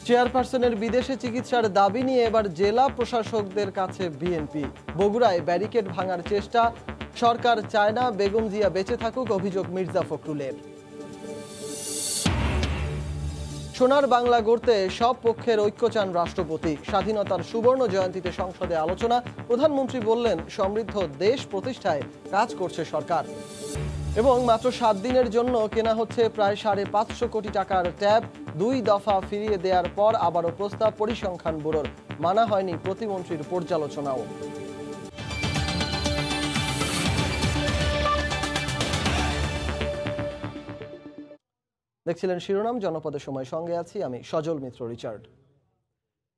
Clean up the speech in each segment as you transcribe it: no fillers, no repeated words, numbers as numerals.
চেয়ারপারসনের বিদেশে চিকিৎসার দাবি নিয়ে এবার জেলা প্রশাসকদের কাছে বিএনপি। বগুড়ায় ব্যারিকেড ভাঙার চেষ্টা, সরকার চায় না বেগম জিয়া বেঁচে থাকুক, অভিযোগ মির্জা ফখরুলের। সোনার বাংলা গড়তে সব পক্ষের ঐক্য চান রাষ্ট্রপতি। স্বাধীনতার সুবর্ণ জয়ন্তীতে সংসদে আলোচনা, প্রধানমন্ত্রী বললেন সমৃদ্ধ দেশ প্রতিষ্ঠায় কাজ করছে সরকার। এবং মাত্র 7 দিনের জন্য কেনা হচ্ছে প্রায় 550 কোটি টাকার ট্যাব। 2 দফা ফিরিয়ে দেওয়ার পর আবারও প্রস্তাব পরিসংখ্যান ব্যুরোর, মানা হয়নি প্রতিমন্ত্রীর পর্যালোচনাও। দেখছিলেন শিরোনাম, জনপদের সময়, সঙ্গে আছি আমি সজল মিত্র রিচার্ড।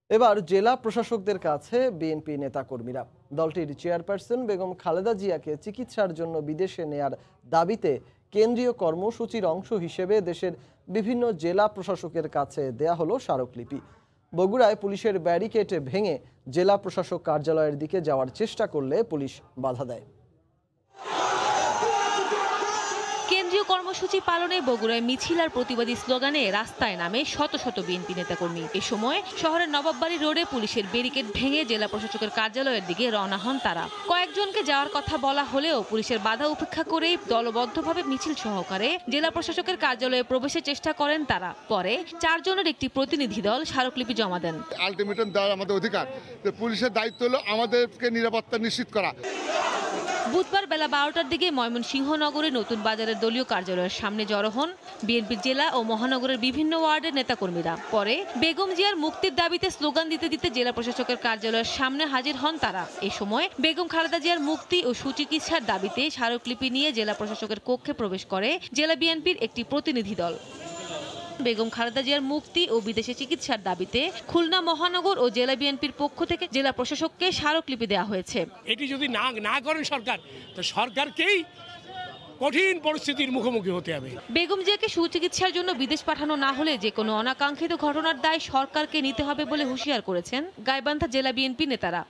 এবার জেলা প্রশাসকদের কাছে বিএনপি নেতাকর্মীরা। দলটির চেয়ারপারসন বেগম খালেদা জিয়াকে চিকিৎসার জন্য বিদেশে নেয়ার দাবিতে কেন্দ্রীয় কর্মসূচির অংশ হিসেবে দেশের বিভিন্ন জেলা প্রশাসকের কাছে দেয়া হলো স্মারকলিপি। বগুড়ায় পুলিশের ব্যারিকেড ভেঙে জেলা প্রশাসক কার্যালয়ের দিকে যাওয়ার চেষ্টা করলে পুলিশ বাধা দেয়। কেন্দ্রীয় কর্মসূচি পালনে বগুড়ায় মিছিল আর প্রতিবাদী স্লোগানে রাস্তায় নামে শত শত বিএনপি নেতাকর্মী। এ সময় শহরের নবাববাড়ি রোডে পুলিশের ব্যারিকেড ভেঙে জেলা প্রশাসকের কার্যালয়ের দিকে রওনা হন তারা। কয়েকজনকে যাওয়ার কথা বলা হলেও পুলিশের বাধা উপেক্ষা করেই দলবদ্ধভাবে মিছিল সহকারে জেলা প্রশাসকের কার্যালয়ে প্রবেশের চেষ্টা করেন তারা। পরে 4 জনের একটি প্রতিনিধি দল স্মারকলিপি জমা দেন। আলটিমেটাম দেওয়ার আমাদের অধিকার, পুলিশের দায়িত্ব হলো আমাদেরকে নিরাপত্তা নিশ্চিত করা। বুধবার বেলা 12টার দিকে ময়মনসিংহ নগরের নতুন বাজারের দলীয় কার্যালয়ের সামনে জড়ো হন বিএনপির জেলা ও মহানগরের বিভিন্ন ওয়ার্ডের নেতাকর্মীরা। পরে বেগম জিয়ার মুক্তির দাবিতে স্লোগান দিতে দিতে জেলা প্রশাসকের কার্যালয়ের সামনে হাজির হন তারা। এ সময় বেগম খালেদা জিয়ার মুক্তি ও সুচিকিৎসার দাবিতে স্মারকলিপি নিয়ে জেলা প্রশাসকের কক্ষে প্রবেশ করে জেলা বিএনপির একটি প্রতিনিধি দল। বেগম খালেদা জিয়ার মুক্তি ও বিদেশে চিকিৎসার দাবিতে খুলনা মহানগর ও জেলা বিএনপির পক্ষ থেকে জেলা প্রশাসককে স্মারকলিপি দেওয়া হয়েছে। এটি যদি না করেন সরকার, তো সরকারকেই কঠিন পরিস্থিতির মুখোমুখি হতে হবে। বেগম জিয়াকে সুচিকিৎসার জন্য বিদেশ পাঠানো না হলে যে কোনো অনাকাঙ্ক্ষিত ঘটনার দায় সরকারকে নিতে হবে বলে হুঁশিয়ার করেছেন গাইবান্ধা জেলা বিএনপি নেতারা।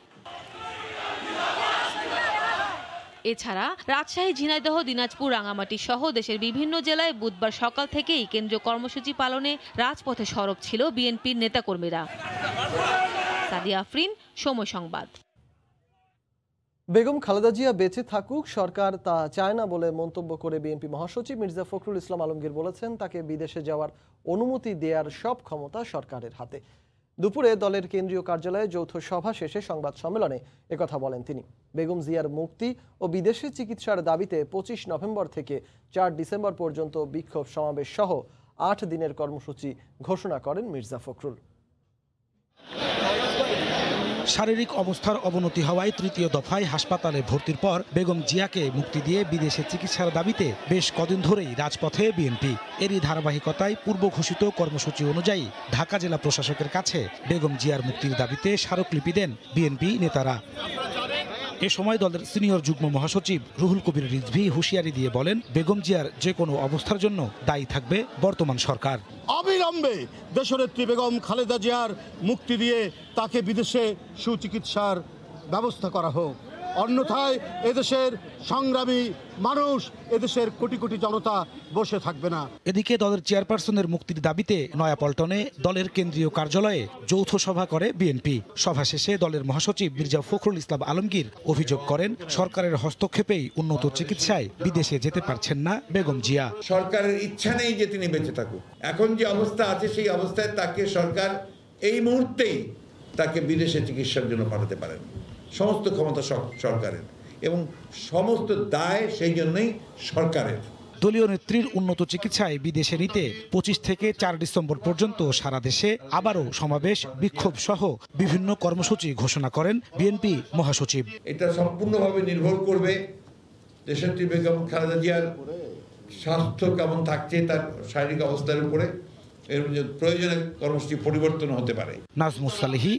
এছাড়া রাজশাহী, ঝিনাইদহ, দিনাজপুর, রাঙামাটি সহ দেশের বিভিন্ন জেলায় বুধবার সকাল থেকেই কেন্দ্রীয় কর্মসূচি পালনে রাজপথে সরব ছিল বিএনপির নেতাকর্মীরা। সাদিয়া আফরিন, সময় সংবাদ। বেগম খালেদা জিয়া বেঁচে থাকুক, সরকার তা চায় না বলে মন্তব্য করে বিএনপি মহাসচিব মির্জা ফখরুল ইসলাম আলমগীর বলেছেন তাকে বিদেশে যাওয়ার অনুমতি দেওয়ার সব ক্ষমতা সরকারের হাতে। দুপুরে দলের কেন্দ্রীয় কার্যালয়ে যৌথ সভা শেষে সংবাদ সম্মেলনে একথা বলেন তিনি। বেগম জিয়ার মুক্তি ও বিদেশে চিকিৎসার দাবিতে 25 নভেম্বর থেকে 4 ডিসেম্বর পর্যন্ত বিক্ষোভ সমাবেশ সহ 8 দিনের কর্মসূচি ঘোষণা করেন মির্জা ফখরুল। শারীরিক অবস্থার অবনতি হওয়ায় 3য় দফায় হাসপাতালে ভর্তির পর বেগম জিয়াকে মুক্তি দিয়ে বিদেশে চিকিৎসার দাবিতে বেশ কদিন ধরেই রাজপথে বিএনপি। এরই ধারাবাহিকতায় পূর্ব ঘোষিত কর্মসূচি অনুযায়ী ঢাকা জেলা প্রশাসকের কাছে বেগম জিয়ার মুক্তির দাবিতে স্মারকলিপি দেন বিএনপি নেতারা। এ সময় দলের সিনিয়র যুগ্ম মহাসচিব রুহুল কবির রিজভী হুঁশিয়ারি দিয়ে বলেন, বেগম জিয়ার যে কোনো অবস্থার জন্য দায়ী থাকবে বর্তমান সরকার। অবিলম্বে দেশনেত্রী বেগম খালেদা জিয়ার মুক্তি দিয়ে তাকে বিদেশে সুচিকিৎসার ব্যবস্থা করা হোক, অন্যথায় এদেশের সংগ্রামী মানুষ, এদেশের কোটি কোটি জনতা বসে থাকবে না। এদিকে দলের চেয়ারপারসনের মুক্তির দাবিতে নয়াপল্টনে দলের কেন্দ্রীয় কার্যালয়ে যৌথ সভা করে বিএনপি। সভা শেষে দলের মহাসচিব মির্জা ফখরুল ইসলাম আলমগীর অভিযোগ করেন, সরকারের হস্তক্ষেপেই উন্নত চিকিৎসায় বিদেশে যেতে পারছেন না বেগম জিয়া। সরকারের ইচ্ছা নেই যে তিনি বেঁচে থাকুক। এখন যে অবস্থা আছে সেই অবস্থায় তাকে সরকার এই মুহূর্তেই তাকে বিদেশে চিকিৎসার জন্য পাঠাতে পারেন। সমস্ত ক্ষমতা সরকারের এবং সমস্ত দায় সেই জন্যই সরকারের। দলীয় নেত্রীর উন্নত চিকিৎসায় বিদেশে নিতে 25 থেকে 4 ডিসেম্বর পর্যন্ত সারা দেশে আবারও সমাবেশ, বিক্ষোভ সহ বিভিন্ন কর্মসূচি ঘোষণা করেন বিএনপি মহাসচিব। এটা সম্পূর্ণভাবে নির্ভর করবে দেশনেত্রী বেগম খালেদা জিয়ার স্বাস্থ্য কেমন থাকছে, তার শারীরিক অবস্থার উপরে। এর প্রয়োজনে কর্মসূচি পরিবর্তন হতে পারে। নাজমুস সালেহী,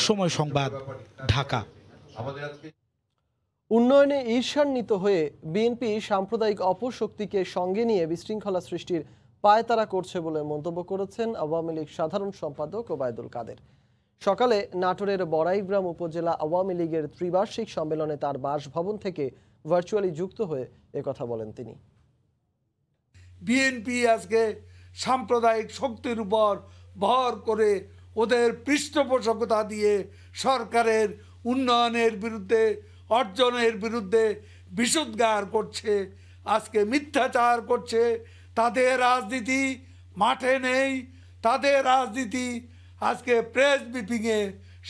সময় সংবাদ, ঢাকা। উন্নয়নে ঈর্ষান্বিত হয়ে বিএনপি সাম্প্রদায়িক অপশক্তিকে সঙ্গে নিয়ে বিশৃঙ্খলা সৃষ্টির পায়তারা করছে বলে মন্তব্য করেছেন আওয়ামী লীগ সাধারণ সম্পাদক ওবায়দুল কাদের। সকালে নাটোরের বড়াইগ্রাম উপজেলা আওয়ামী লীগের ত্রিবার্ষিক সম্মেলনে তার বাসভবন থেকে ভার্চুয়ালি যুক্ত হয়ে একথা বলেন তিনি। বিএনপি আজকে সাম্প্রদায়িক শক্তির উপর ভর করে ওদের পৃষ্ঠপোষকতা দিয়ে সরকারের উন্নয়নের বিরুদ্ধে, অর্জনের বিরুদ্ধে বিষোদ্গার করছে, আজকে মিথ্যাচার করছে। তাদের রাজনীতি মাঠে নেই, তাদের রাজনীতি আজকে প্রেস ব্রিফিংয়ে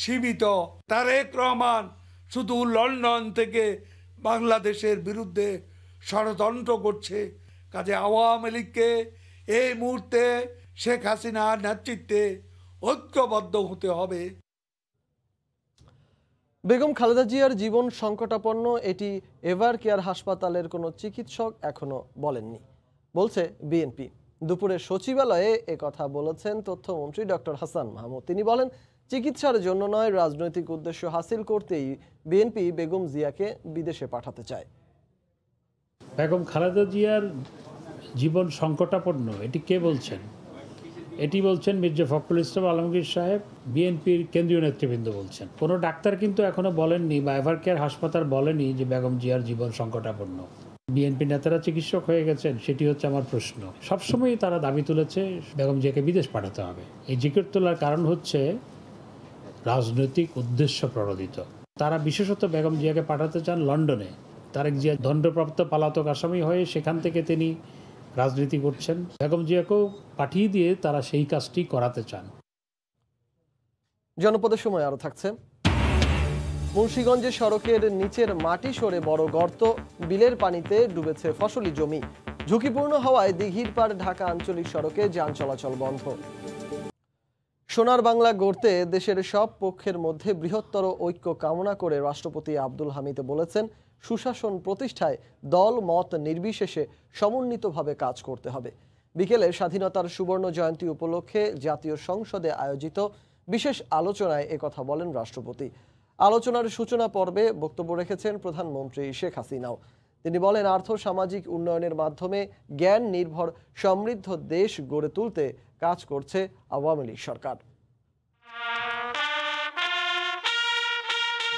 সীমিত। তারেক রহমান শুধু লন্ডন থেকে বাংলাদেশের বিরুদ্ধে ষড়যন্ত্র করছে। কাজে আওয়ামী লীগকে এই মুহূর্তে শেখ হাসিনার নেতৃত্বে ঐক্যবদ্ধ হতে হবে। বেগম খালেদা জিয়ার জীবন সংকটাপন্ন এটি এভার কেয়ার হাসপাতালের কোনো চিকিৎসক এখনো বলেননি, বলছে বিএনপি। দুপুরে সচিবালয়ে একথা বলেছেন তথ্যমন্ত্রী ডক্টর হাসান মাহমুদ। তিনি বলেন, চিকিৎসার জন্য নয়, রাজনৈতিক উদ্দেশ্য হাসিল করতেই বিএনপি বেগম জিয়াকে বিদেশে পাঠাতে চায়। বেগম খালেদা জিয়ার জীবন সংকটাপন্ন এটি কে বলছেন? এটি বলছেন মির্জা ফখরুল ইসলাম আলমগীর সাহেব, বিএনপির কেন্দ্রীয় নেতৃবৃন্দ বলছেন। কোনো ডাক্তার কিন্তু এখনো বলেননি বা এভার কেয়ার হাসপাতাল বলেনি যে বেগম জিয়ার জীবন সংকটাপন্ন। বিএনপি নেতারা চিকিৎসক হয়ে গেছেন, সেটি হচ্ছে আমার প্রশ্ন। সবসময়ই তারা দাবি তুলেছে বেগম জিয়াকে বিদেশ পাঠাতে হবে। এই জিকির তোলার কারণ হচ্ছে রাজনৈতিক উদ্দেশ্য প্রণোদিত। তারা বিশেষত বেগম জিয়াকে পাঠাতে চান লন্ডনে। তারেক জিয়া দণ্ডপ্রাপ্ত পলাতক আসামি হয়ে সেখান থেকে তিনি রাজনীতি করছেন। বেগম জিয়াকেও পাঠিয়ে দিয়ে তারা সেই কাজটি করাতে চান। জনপদের সময় আরো থাকছে। মুন্সিগঞ্জে সড়কের নিচের মাটি সরে বড় গর্ত, বিলের পানিতে ডুবেছে ফসলি জমি। ঝুঁকিপূর্ণ হওয়ায় দিঘির পাড় ঢাকা আঞ্চলিক সড়কে যান চলাচল বন্ধ। সোনার বাংলা গড়তে দেশের সব পক্ষের মধ্যে বৃহত্তর ঐক্য কামনা করে রাষ্ট্রপতি আব্দুল হামিদ বলেছেন, সুশাসন প্রতিষ্ঠায় দল মত নির্বিশেষে সমন্বিতভাবে কাজ করতে হবে। বিকেলে স্বাধীনতার সুবর্ণ জয়ন্তী উপলক্ষে জাতীয় সংসদে আয়োজিত বিশেষ আলোচনায় একথা বলেন রাষ্ট্রপতি। আলোচনার সূচনা পর্বে বক্তব্য রেখেছেন প্রধানমন্ত্রী শেখ হাসিনাও। তিনি বলেন, আর্থ সামাজিক উন্নয়নের মাধ্যমে জ্ঞান নির্ভর সমৃদ্ধ দেশ গড়ে তুলতে কাজ করছে আওয়ামী লীগ সরকার।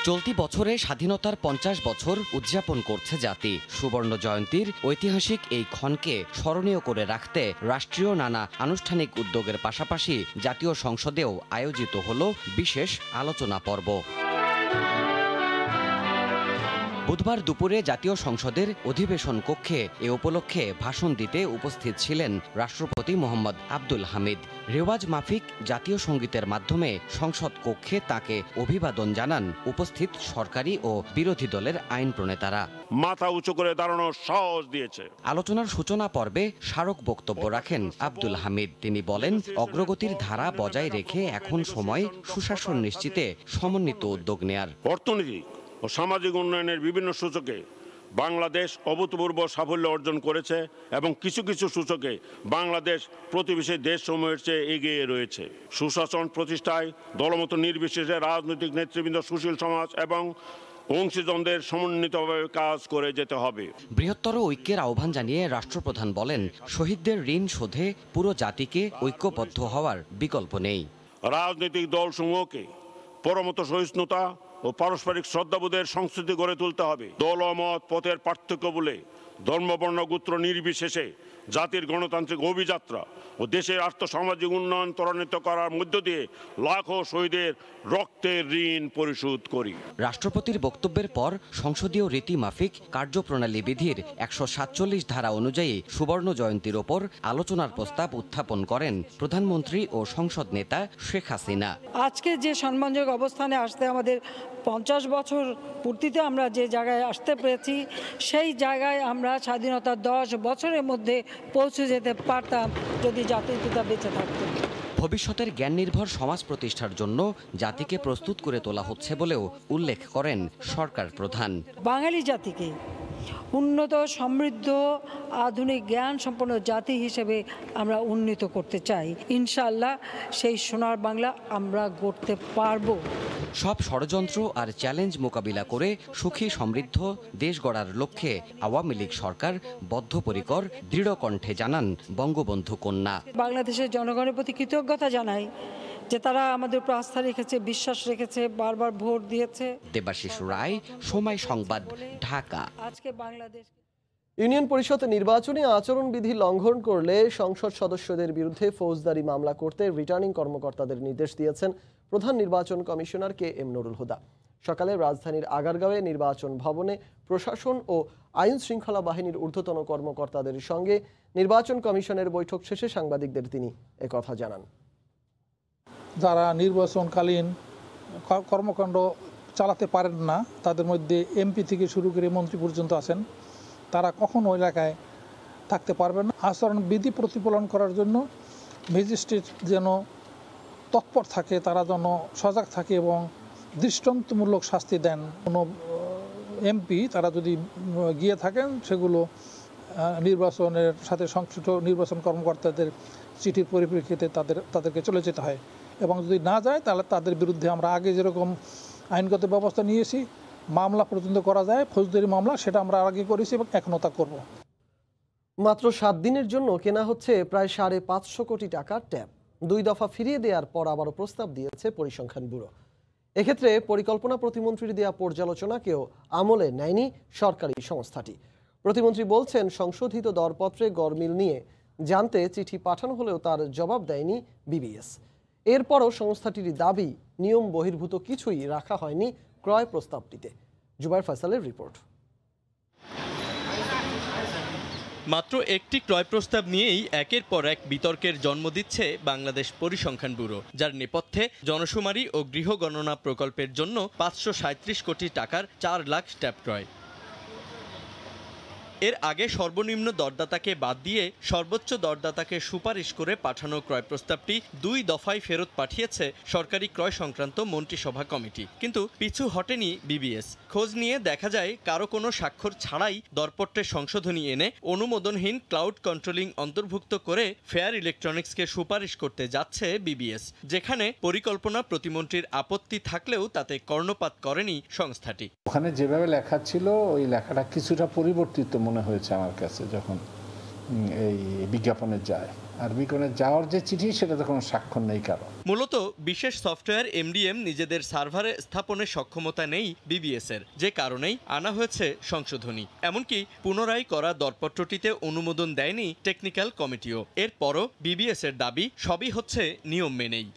চলতি বছরে স্বাধীনতার 50 বছর উদযাপন করছে জাতি। সুবর্ণ জয়ন্তীর ঐতিহাসিক এই ক্ষণকে স্মরণীয় করে রাখতে রাষ্ট্রীয় নানা আনুষ্ঠানিক উদ্যোগের পাশাপাশি জাতীয় সংসদেও আয়োজিত হলো বিশেষ আলোচনা পর্ব। বুধবার দুপুরে জাতীয় সংসদের অধিবেশন কক্ষে এ উপলক্ষে ভাষণ দিতে উপস্থিত ছিলেন রাষ্ট্রপতি মোহাম্মদ আব্দুল হামিদ। রেওয়াজ মাফিক জাতীয় সঙ্গীতের মাধ্যমে সংসদ কক্ষে তাকে অভিবাদন জানান উপস্থিত সরকারি ও বিরোধী দলের আইন প্রণেতারা। মাথা উঁচু করে দাঁড়ানোর সাহস দিয়েছে। আলোচনার সূচনা পর্বে স্মারক বক্তব্য রাখেন আব্দুল হামিদ। তিনি বলেন, অগ্রগতির ধারা বজায় রেখে এখন সময় সুশাসন নিশ্চিতে সমন্বিত উদ্যোগ নেয়ার। অর্থনীতি ও সামাজিক উন্নয়নের বিভিন্ন সূচকে বাংলাদেশ অভূতপূর্ব সাফল্য অর্জন করেছে এবং কিছু কিছু সূচকে বাংলাদেশ প্রতিবেশী দেশসমূহের চেয়ে এগিয়ে রয়েছে। সুশাসন প্রতিষ্ঠায় দলমত নির্বিশেষে রাজনৈতিক নেতৃবৃন্দ, সুশীল সমাজ এবং অংশীজনদের সমন্বিতভাবে কাজ করে যেতে হবে। বৃহত্তর ঐক্যের আহ্বান জানিয়ে রাষ্ট্রপ্রধান বলেন, শহীদদের ঋণ শোধে পুরো জাতিকে ঐক্যবদ্ধ হওয়ার বিকল্প নেই। রাজনৈতিক দলসমূহকে পরমত সহিষ্ণুতা ও পারস্পরিক শ্রদ্ধাবোধের সংস্কৃতি গড়ে তুলতে হবে। দল ও মত পথের পার্থক্য বলে ধর্ম বর্ণ গোত্র নির্বিশেষে জাতির গণতান্ত্রিক অভিযাত্রা ও দেশের আর্থসামাজিক উন্নয়ন ত্বরান্বিত করার মধ্য দিয়ে লাখো শহীদের রক্তের ঋণ পরিশোধ করি। রাষ্ট্রপতির বক্তব্যের পর সংসদীয় রীতি মাফিক কার্যপ্রণালী বিধির 147 ধারা অনুযায়ী সুবর্ণ জয়ন্তীর ওপর আলোচনার প্রস্তাব উত্থাপন করেন প্রধানমন্ত্রী ও সংসদ নেতা শেখ হাসিনা। আজকে যে সম্মানজনক অবস্থানে আসতে আমাদের 50 বছর পূর্তিতে আমরা যে জায়গায় আসতে পেরেছি, সেই জায়গায় আমরা স্বাধীনতার 10 বছরের মধ্যে পৌঁছে যেতে পারতাম যদি জাতির পিতা বেঁচে থাকত। ভবিষ্যতের জ্ঞান নির্ভর সমাজ প্রতিষ্ঠার জন্য জাতিকে প্রস্তুত করে তোলা হচ্ছে বলেও উল্লেখ করেন সরকার প্রধান। বাঙালি জাতিকে উন্নত, সমৃদ্ধ, আধুনিক জ্ঞান সম্পন্ন জাতি হিসেবে আমরা উন্নীত করতে চাই। ইনশাআল্লাহ সেই সোনার বাংলা আমরা গড়তে পারবো। সব ষড়যন্ত্র আর চ্যালেঞ্জ মোকাবিলা করে সুখী সমৃদ্ধ দেশ গড়ার লক্ষ্যে আওয়ামী লীগ সরকার বদ্ধপরিকর, দৃঢ় কণ্ঠে জানান বঙ্গবন্ধু কন্যা। বাংলাদেশের জনগণের প্রতি কৃতজ্ঞতা জানাই যে তারা আমাদের উপর আস্থা রেখেছে, বিশ্বাস রেখেছে, বারবার ভোট দিয়েছে। দেবাশিস রায়, সময় সংবাদ, ঢাকা। আজকে বাংলাদেশ ইউনিয়ন পরিষদ নির্বাচনী আচরণবিধি লঙ্ঘন করলে সংসদ সদস্যদের বিরুদ্ধে ফৌজদারি মামলা করতে রিটার্নিং কর্মকর্তাদের নির্দেশ দিয়েছেন প্রধান নির্বাচন কমিশনার KM নুরুল হুদা। সকালে রাজধানীর আগারগাঁওয়ে নির্বাচন ভবনে প্রশাসন ও আইন শৃঙ্খলা বাহিনীর ঊর্ধ্বতন কর্মকর্তাদের সঙ্গে নির্বাচন কমিশনের বৈঠক শেষে সাংবাদিকদের তিনি একথা জানান। যারা নির্বাচনকালীন কর্মকাণ্ড চালাতে পারেন না, তাদের মধ্যে MP থেকে শুরু করে মন্ত্রী পর্যন্ত আছেন, তারা কখনো এলাকায় থাকতে পারবেন না। আচরণবিধি প্রতিপালন করার জন্য ম্যাজিস্ট্রেট যেন তৎপর থাকে, তারা যেন সজাগ থাকে এবং দৃষ্টান্তমূলক শাস্তি দেন। কোনো MP তারা যদি গিয়ে থাকেন, সেগুলো নির্বাচনের সাথে সংশ্লিষ্ট নির্বাচন কর্মকর্তাদের চিঠির পরিপ্রেক্ষিতে তাদেরকে চলে যেতে হয়, এবং যদি না যায় তাহলে তাদের বিরুদ্ধে আমরা আগে যেরকম আইনগত ব্যবস্থা নিয়েছি, মামলা পর্যন্ত করা যায়, ফৌজদারি মামলা, সেটা আমরা আগে করেছি এবং এখনও তা করব। মাত্র 7 দিনের জন্য কেনা হচ্ছে প্রায় 550 কোটি টাকার ট্যাব। 2 দফা ফিরিয়ে দেওয়ার পর আবারও প্রস্তাব দিয়েছে পরিসংখ্যান ব্যুরো। এক্ষেত্রে পরিকল্পনা প্রতিমন্ত্রীর দেওয়া পর্যালোচনাকেও আমলে নেয়নি সরকারি সংস্থাটি। প্রতিমন্ত্রী বলছেন, সংশোধিত দরপত্রে গরমিল নিয়ে জানতে চিঠি পাঠানো হলেও তার জবাব দেয়নি BBS। এরপরও সংস্থাটির দাবি, নিয়ম বহির্ভূত কিছুই রাখা হয়নি ক্রয় প্রস্তাবটিতে। জুবাইর ফয়সালের রিপোর্ট। মাত্র একটি ক্রয় প্রস্তাব নিয়েই একের পর এক বিতর্কের জন্ম দিচ্ছে বাংলাদেশ পরিসংখ্যান ব্যুরো, যার নেপথ্যে জনশুমারি ও গৃহ গণনা প্রকল্পের জন্য 537 কোটি টাকার 4 লাখ ট্যাব ক্রয়। এর আগে সর্বনিম্ন দরদাতাকে বাদ দিয়ে সর্বোচ্চ দরদাতাকে সুপারিশ করে পাঠানো ক্রয় প্রস্তাবটি 2 দফায় ফেরত পাঠিয়েছে সরকারি ক্রয় সংক্রান্ত মন্ত্রিসভা কমিটি, কিন্তু পিছু হটেনি BBS। খোঁজ নিয়ে দেখা যায়, কারো কোনো স্বাক্ষর ছাড়াই দরপত্রে সংশোধনী এনে অনুমোদনহীন ক্লাউড কন্ট্রোলিং অন্তর্ভুক্ত করে ফেয়ার ইলেকট্রনিক্সকে সুপারিশ করতে যাচ্ছে BBS, যেখানে পরিকল্পনা প্রতিমন্ত্রীর আপত্তি থাকলেও তাতে কর্ণপাত করেনি সংস্থাটি। ওখানে যেভাবে লেখা ছিল, ওই লেখাটা কিছুটা পরিবর্তিত মনে হয়েছে আমার কাছে যখন এই বিজ্ঞাপনে যায়। আর বিজ্ঞাপনে যাওয়ার যে চিঠি, সেটা তো কোনো স্বাক্ষর নেই কারো। মূলত বিশেষ সফটওয়্যার MDM নিজেদের সার্ভারে স্থাপনের সক্ষমতা নেই BBS এর, যে কারণেই আনা হয়েছে সংশোধনী। এমনকি পুনরায় করা দরপত্রটিতে অনুমোদন দেয়নি টেকনিক্যাল কমিটিও। এরপরও BBS এর দাবি, সবই হচ্ছে নিয়ম মেনেই।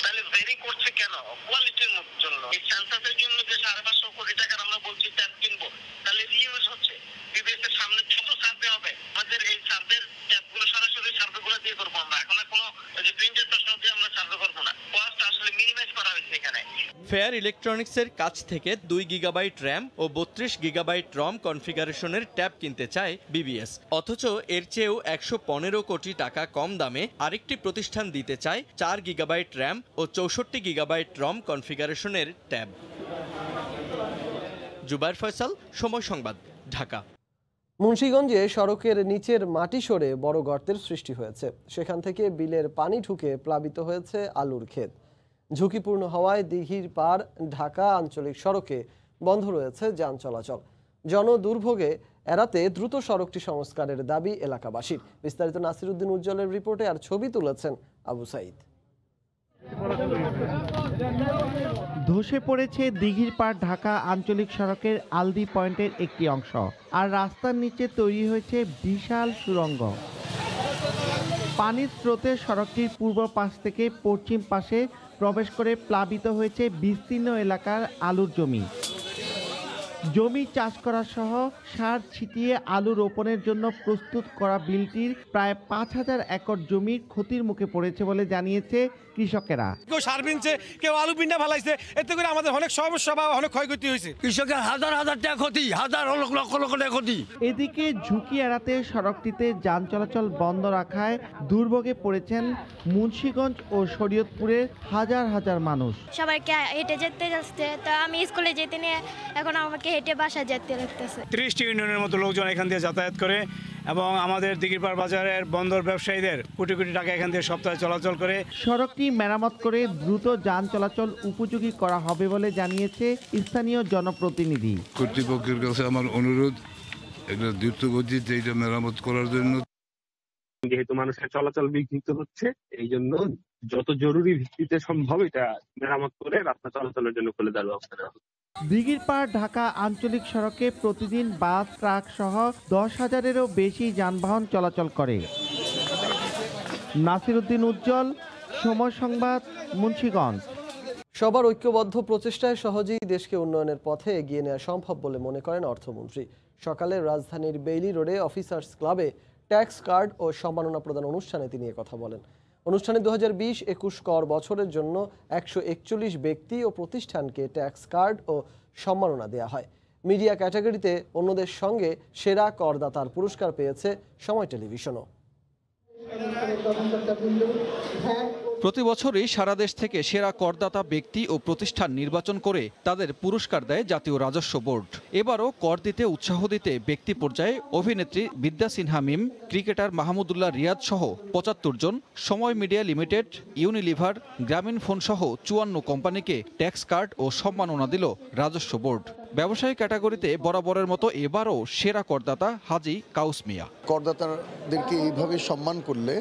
তাহলে দেরি করছে কেন? কোয়ালিটির জন্য। এই সেন্সাসের জন্য যে 550 কোটি টাকার আমরা বলছি ট্যাব কিনবো, তাহলে রিইউজ হচ্ছে। BBS এর সামনে ছোট সার্ভে হবে, আমাদের এই সার্ভের ট্যাবগুলো সরাসরি সার্ভেগুলো দিয়ে করবো আমরা। এখন কোনো যে প্রিন্টের প্রশ্ন দিয়ে আমরা সার্ভে করবো না, কস্ট আসলে মিনিমাইজ করা হয়েছে এখানে। ফেয়ার ইলেকট্রনিক্সের কাছ থেকে 2 গিগাবাইট র্যাম ও 32 গিগাবাইট রম কনফিগারেশনের ট্যাব কিনতে চায় BBS, অথচ এর চেয়েও 115 কোটি টাকা কম দামে আরেকটি প্রতিষ্ঠান দিতে চায় 4 গিগাবাইট র্যাম ও 64 গিগাবাইট রম কনফিগারেশনের ট্যাব। জুবাইর ফয়সাল, সময় সংবাদ, ঢাকা। মুন্সিগঞ্জে সড়কের নিচের মাটি সরে বড় গর্তের সৃষ্টি হয়েছে। সেখান থেকে বিলের পানি ঢুকে প্লাবিত হয়েছে আলুর ক্ষেত। ঝুঁকিপূর্ণ হওয়ায় দিঘির পাড় ঢাকা আঞ্চলিক সড়কে বন্ধ রয়েছে যান চলাচল। জনদুর্ভোগে এড়াতে দ্রুত সড়কটি সংস্কারের দাবি এলাকাবাসীর। বিস্তারিত নাসিরউদ্দিন উজ্জ্বলের রিপোর্টে, আর ছবি তুলেছেন আবু সাইদ। ধসে পড়েছে দিঘির পাড় ঢাকা আঞ্চলিক সড়কের আলদি পয়েন্টের একটি অংশ, আর রাস্তার নিচে তৈরি হয়েছে বিশাল সুড়ঙ্গ। পানির স্রোতে সড়কটির পূর্ব পাশ থেকে পশ্চিম পাশে প্রবেশ করে প্লাবিত হয়েছে বিস্তীর্ণ এলাকার আলুর জমি। জমি চাষ করা সহ সার ছিটিয়ে আলু রোপণের জন্য প্রস্তুত করা বিলটির প্রায় 5000 একর জমির ক্ষতির মুখে পড়েছে বলে জানিয়েছে কৃষকেরা। কেউ সার বিনছে, কেউ আলু বিন্ডা ফেলাইছে, এতে করে আমাদের অনেক সমস্যা বা অনেক ক্ষয়ক্ষতি হয়েছে। কৃষকের হাজার হাজার টাকা ক্ষতি, হাজার লক্ষ লক্ষ টাকা ক্ষতি। এদিকে ঝুঁকি এড়াতে সড়কটিতে যান চলাচল বন্ধ রাখায় দুর্ভোগে পড়েছেন মুন্সিগঞ্জ ও শরীয়তপুরের হাজার হাজার মানুষ। সবাইকে হেঁটে যেতে যাচ্ছে, তা আমি স্কুলে যেতে নিয়ে এখন আমাকে হেঁটে বাসায় যেতে লাগতেছে। 30টি ইউনিয়নের মতো লোকজন এখান দিয়ে যাতায়াত করে, এবং আমাদের দিঘিরপাড় বাজারের বন্দর ব্যবসায়ীদের কোটি কোটি টাকা এখান দিয়ে সপ্তাহে চলাচল করে। সড়কটি মেরামত করে দ্রুত যান চলাচল উপযোগী করা হবে বলে জানিয়েছে স্থানীয় জনপ্রতিনিধি। কর্তৃপক্ষের কাছে আমার অনুরোধ, এটা দ্রুত গতিতে এটা মেরামত করার জন্য। যেহেতু মানুষের চলাচল বিঘ্নিত হচ্ছে, এই জন্য যত জরুরি ভিত্তিতে সম্ভব এটা মেরামত করে রাস্তা চলাচলের জন্য খুলে দেওয়ার ব্যবস্থা নেওয়া হবে। দিঘিরপাড় ঢাকা আঞ্চলিক সড়কে প্রতিদিন বাস, ট্রাক সহ 10,000-এরও বেশি যানবাহন চলাচল করে। নাসির উদ্দিন উজ্জ্বল, সময় সংবাদ, মুন্সিগঞ্জ। সবার ঐক্যবদ্ধ প্রচেষ্টায় সহজেই দেশকে উন্নয়নের পথে এগিয়ে নেওয়া সম্ভব বলে মনে করেন অর্থমন্ত্রী। সকালে রাজধানীর বেইলি রোডে অফিসার্স ক্লাবে ট্যাক্স কার্ড ও সম্মাননা প্রদান অনুষ্ঠানে তিনি কথা বলেন। অনুষ্ঠানে 2020-21 কর বছরের জন্য 141 ব্যক্তি ও প্রতিষ্ঠানকে ট্যাক্স কার্ড ও সম্মাননা দেওয়া হয়। মিডিয়া ক্যাটাগরিতে অন্যদের সঙ্গে সেরা করদাতার পুরস্কার পেয়েছে সময় টেলিভিশনও। প্রতি বছরই সারা দেশ থেকে সেরা করদাতা ব্যক্তি ও প্রতিষ্ঠান নির্বাচন করে তাদের পুরস্কার দেয় জাতীয় রাজস্ব বোর্ড। এবারও কর দিতে উৎসাহ দিতে ব্যক্তি পর্যায়ে অভিনেত্রী বিদ্যা সিনহা মিম, ক্রিকেটার মাহমুদুল্লাহ রিয়াদ সহ 75 জন, সময় মিডিয়া লিমিটেড, ইউনিলিভার, গ্রামীণ ফোন সহ 54 কোম্পানিকে ট্যাক্স কার্ড ও সম্মাননা দিল রাজস্ব বোর্ড। ব্যবসায়ী ক্যাটাগরিতে বরাবরের মতো এবারও সেরা করদাতা হাজী কাউস মিয়া। করদাতাদেরকে এইভাবে সম্মান করলে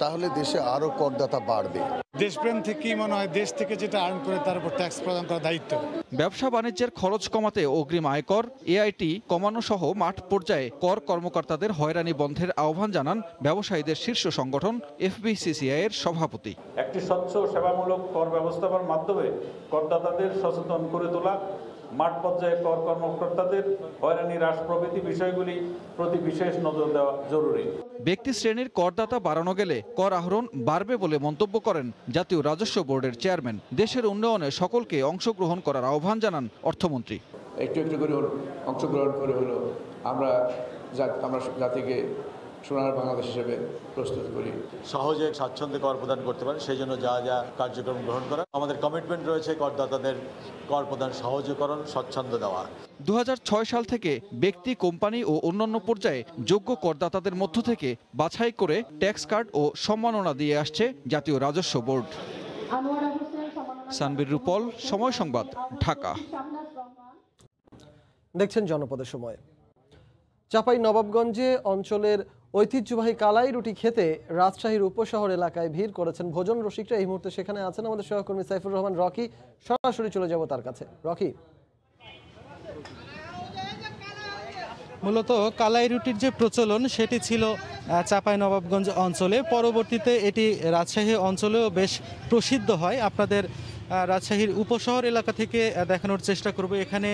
তাহলে দেশে আরো করদাতা বাড়বে। দেশপ্রেম থেকেই মনে হয় দেশ থেকে যেটা আর্ন করে তার উপর ট্যাক্স প্রদান করার দায়িত্ব। ব্যবসা বাণিজ্যের খরচ কমাতে অগ্রিম আয়কর, এআইটি কমানো সহ মাঠ পর্যায়ে কর কর্মকর্তাদের হয়রানি বন্ধের আহ্বান জানান ব্যবসায়ীদের শীর্ষ সংগঠন এফবিসিসিআই এর সভাপতি। একটি স্বচ্ছ সেবামূলক কর ব্যবস্থার মাধ্যমে করদাতাদের সচেতন করে তোলা, মাঠ পর্যায়ে কর কর্মকর্তাদের হয়রানি হ্রাস প্রভৃতি বিষয়গুলি প্রতি বিশেষ নজর দেওয়া জরুরি। ব্যক্তি শ্রেণীর করদাতা বাড়ানো গেলে কর আহরণ বাড়বে বলে মন্তব্য করেন জাতীয় রাজস্ব বোর্ডের চেয়ারম্যান। দেশের উন্নয়নে সকলকে অংশগ্রহণ করার আহ্বান জানান অর্থমন্ত্রী। একটু একটু করে অংশগ্রহণ করে হলো আমরা জাতিকে সোনার বাংলাদেশ হিসেবে প্রস্তুত করি। সহজে স্বাচ্ছন্দ্যে কর প্রদান করতে পারে, সেই জন্য যা যা কার্যক্রম গ্রহণ করা। আমাদের কমিটমেন্ট রয়েছে করদাতাদের কর প্রদান সহজীকরণ, স্বচ্ছন্দ দেওয়া। 2006 সাল থেকে ব্যক্তি, কোম্পানি ও অন্যান্য পর্যায়ে যোগ্য করদাতাদের মধ্য থেকে বাছাই করে ট্যাক্স কার্ড ও সম্মাননা দিয়ে আসছে জাতীয় রাজস্ব বোর্ড। সানবীর রূপল, সময় সংবাদ, ঢাকা। দেখছেন জনপদের সময়। চাঁপাই নবাবগঞ্জে অঞ্চলের ঐতিহ্যবাহী কালাই রুটি খেতে রাজশাহীর উপশহর এলাকায় ভিড় করেছেন ভোজন রসিকরা। এই মুহূর্তে সেখানে আছেন আমাদের সহকর্মী সাইফুর রহমান রকি। সরাসরি চলে যাব তার কাছে। রকি, মূলত কালাই রুটির যে প্রচলন সেটি ছিল চাঁপাই নবাবগঞ্জ অঞ্চলে, পরবর্তীতে এটি রাজশাহী অঞ্চলেও বেশ প্রসিদ্ধ হয়। আপনাদের রাজশাহীর উপশহর এলাকা থেকে দেখানোর চেষ্টা করব। এখানে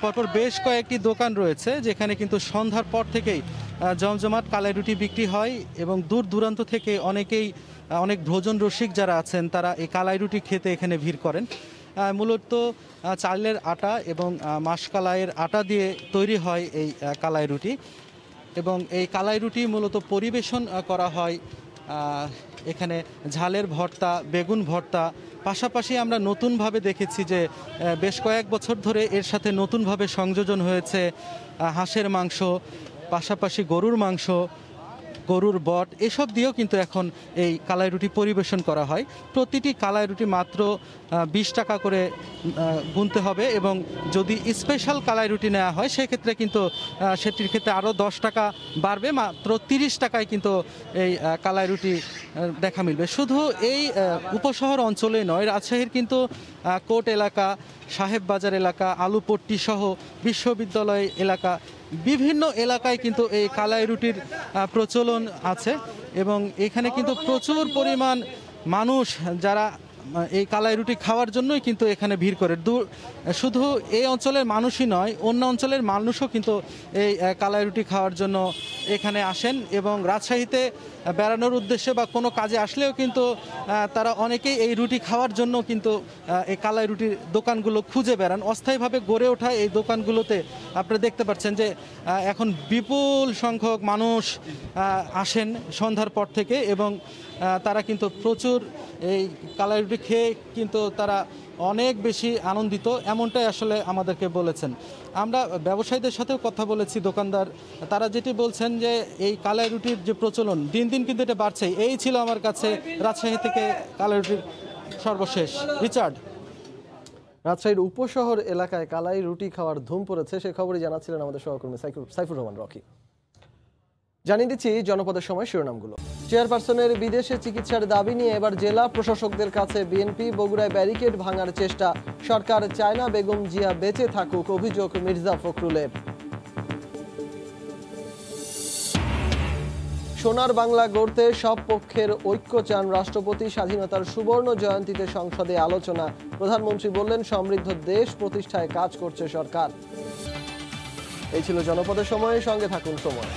পরপর বেশ কয়েকটি দোকান রয়েছে যেখানে কিন্তু সন্ধ্যার পর থেকেই জমজমাট কালাই রুটি বিক্রি হয় এবং দূর দূরান্ত থেকে অনেক ভোজন রসিক যারা আছেন তারা এই কালাই রুটি খেতে এখানে ভিড় করেন। মূলত চালের আটা এবং মাসকলাইয়ের আটা দিয়ে তৈরি হয় এই কালাই রুটি এবং এই কালাই রুটি মূলত পরিবেশন করা হয় এখানে ঝালের ভর্তা, বেগুন ভর্তা, পাশাপাশি আমরা নতুনভাবে দেখেছি যে বেশ কয়েক বছর ধরে এর সাথে নতুনভাবে সংযোজন হয়েছে হাঁসের মাংস, পাশাপাশি গরুর মাংস, গরুর বট, এসব দিয়েও কিন্তু এখন এই কালাই রুটি পরিবেশন করা হয়। প্রতিটি কালাই রুটি মাত্র 20 টাকা করে গুনতে হবে এবং যদি স্পেশাল কালাই রুটি নেওয়া হয় সেক্ষেত্রে কিন্তু সেটির ক্ষেত্রে আরও 10 টাকা বাড়বে, মাত্র 30 টাকায় কিন্তু এই কালাই রুটি দেখা মিলবে। শুধু এই উপশহর অঞ্চলে নয়, রাজশাহীর কিন্তু কোট এলাকা, সাহেব বাজার এলাকা, আলুপট্টি সহ বিশ্ববিদ্যালয় এলাকা, বিভিন্ন এলাকায় কিন্তু এই কালাই রুটির প্রচলন আছে এবং এখানে কিন্তু প্রচুর পরিমাণ মানুষ যারা এই কালাই রুটি খাওয়ার জন্যই কিন্তু এখানে ভিড় করে। শুধু এই অঞ্চলের মানুষই নয়, অন্য অঞ্চলের মানুষও কিন্তু এই কালাই রুটি খাওয়ার জন্য এখানে আসেন এবং রাজশাহীতে বেড়ানোর উদ্দেশ্যে বা কোনো কাজে আসলেও কিন্তু তারা অনেকেই এই রুটি খাওয়ার জন্য কিন্তু এই কালাই রুটির দোকানগুলো খুঁজে বেড়ান। অস্থায়ীভাবে গড়ে ওঠা এই দোকানগুলোতে আপনারা দেখতে পাচ্ছেন যে এখন বিপুল সংখ্যক মানুষ আসেন সন্ধ্যার পর থেকে এবং তারা কিন্তু প্রচুর এই কালাই রুটি খেয়ে কিন্তু তারা অনেক বেশি আনন্দিত, এমনটাই আসলে আমাদেরকে বলেছেন। আমরা ব্যবসায়ীদের সাথেও কথা বলেছি, দোকানদার, তারা যেটি বলছেন যে এই কালাই রুটির যে প্রচলন দিন দিন কিন্তু এটা বাড়ছে। এই ছিল আমার কাছে রাজশাহী থেকে কালাই রুটির সর্বশেষ। রিচার্ড, রাজশাহীর উপশহর এলাকায় কালাই রুটি খাওয়ার ধুম পড়েছে, সে খবরই জানাচ্ছিলেন আমাদের সহকর্মী সাইফুর রহমান রকি। জানিয়ে দিচ্ছি জনপদের সময় শিরোনামগুলো। চেয়ারপারসনের বিদেশে চিকিৎসার দাবি নিয়ে এবার জেলা প্রশাসকদের কাছে বিএনপি। বগুড়ায় ব্যারিকেড ভাঙার চেষ্টা, সরকার চায় না বেগম জিয়া বেঁচে থাকুক, অভিযোগ মির্জা ফখরুলের। সোনার বাংলা গড়তে সব পক্ষের ঐক্য চান রাষ্ট্রপতি। স্বাধীনতার সুবর্ণ জয়ন্তীতে সংসদে আলোচনা। প্রধানমন্ত্রী বললেন, সমৃদ্ধ দেশ প্রতিষ্ঠায় কাজ করছে সরকার। এই ছিল জনপদের সময়, সঙ্গে থাকুন সময়।